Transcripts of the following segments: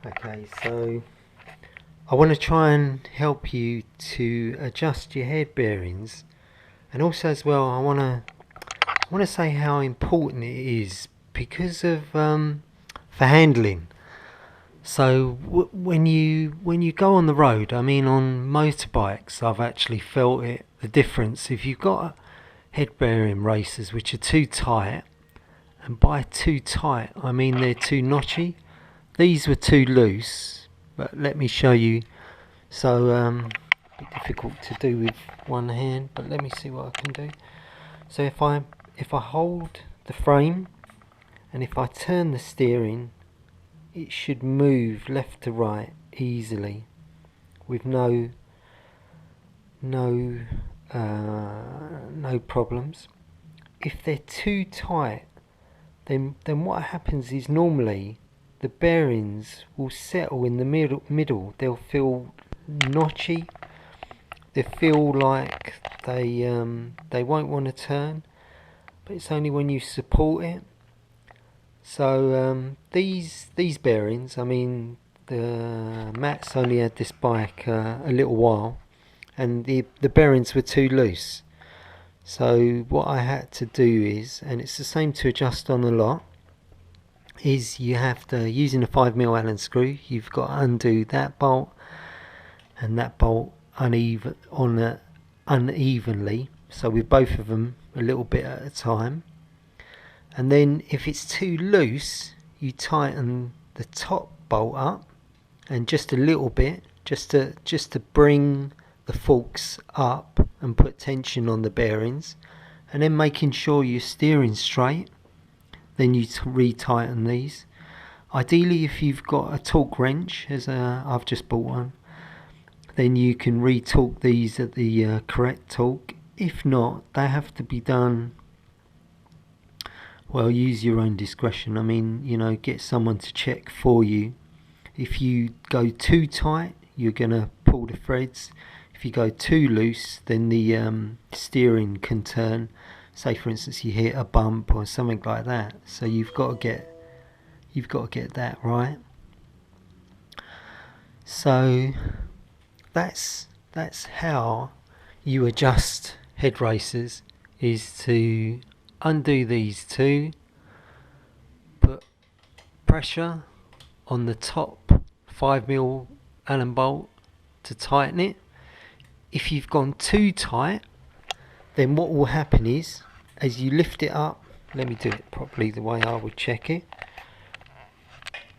Okay, so I want to try and help you to adjust your head bearings, and also as well I want to say how important it is because of for handling. So when you go on the road, I mean on motorbikes, I've actually felt it, the difference. If you've got head bearing races which are too tight, and by too tight I mean they're too notchy. These were too loose, but let me show you. So a bit difficult to do with one hand, but let me see what I can do. So if I hold the frame and if I turn the steering, it should move left to right easily with no problems. If they're too tight, then what happens is normally the bearings will settle in the middle. They'll feel notchy. They feel like they won't want to turn, but it's only when you support it. So these bearings, I mean, the Matt's only had this bike a little while, and the bearings were too loose. So what I had to do is, and it's the same to adjust on a lot, is you have to, using a 5mm Allen screw, you've got to undo that bolt and that bolt unevenly, so with both of them a little bit at a time. And then if it's too loose, you tighten the top bolt up and just a little bit, just to bring the forks up and put tension on the bearings, and then making sure you're steering straight. Then you re-tighten these. Ideally, if you've got a torque wrench, I've just bought one, then you can re-torque these at the correct torque. If not, they have to be done, well, use your own discretion. I mean, you know, get someone to check for you. If you go too tight, you're going to pull the threads. If you go too loose, then the steering can turn. Say for instance you hit a bump or something like that. So you've got to get that right. So that's how you adjust head races, is to undo these two, put pressure on the top 5mm Allen bolt to tighten it. If you've gone too tight, then what will happen is, as you lift it up, let me do it properly the way I would check it.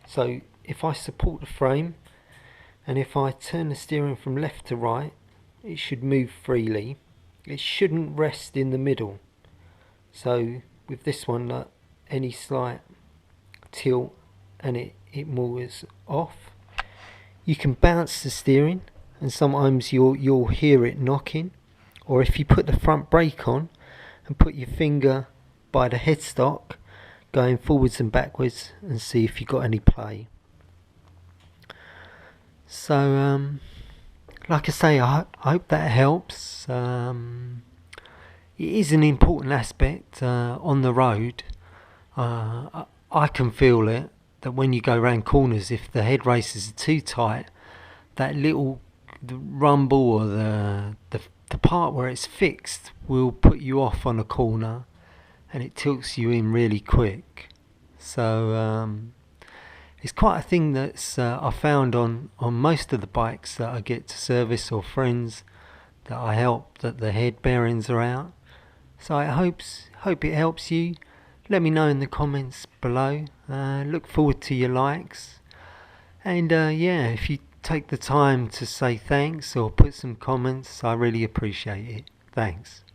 So if I support the frame and if I turn the steering from left to right, it should move freely. It shouldn't rest in the middle. So with this one, look, any slight tilt and it moves off. You can bounce the steering, and sometimes you'll hear it knocking. Or if you put the front brake on and put your finger by the headstock, going forwards and backwards, and see if you've got any play. So like I say, I hope that helps. It is an important aspect on the road. I can feel it, that when you go round corners, if the head races are too tight, that little rumble or the part where it's fixed will put you off on a corner, and it tilts you in really quick. So it's quite a thing that's I found on most of the bikes that I get to service, or friends that I help, that the head bearings are out. So I hope it helps you. Let me know in the comments below. Look forward to your likes, and yeah, if you take the time to say thanks or put some comments, I really appreciate it. Thanks.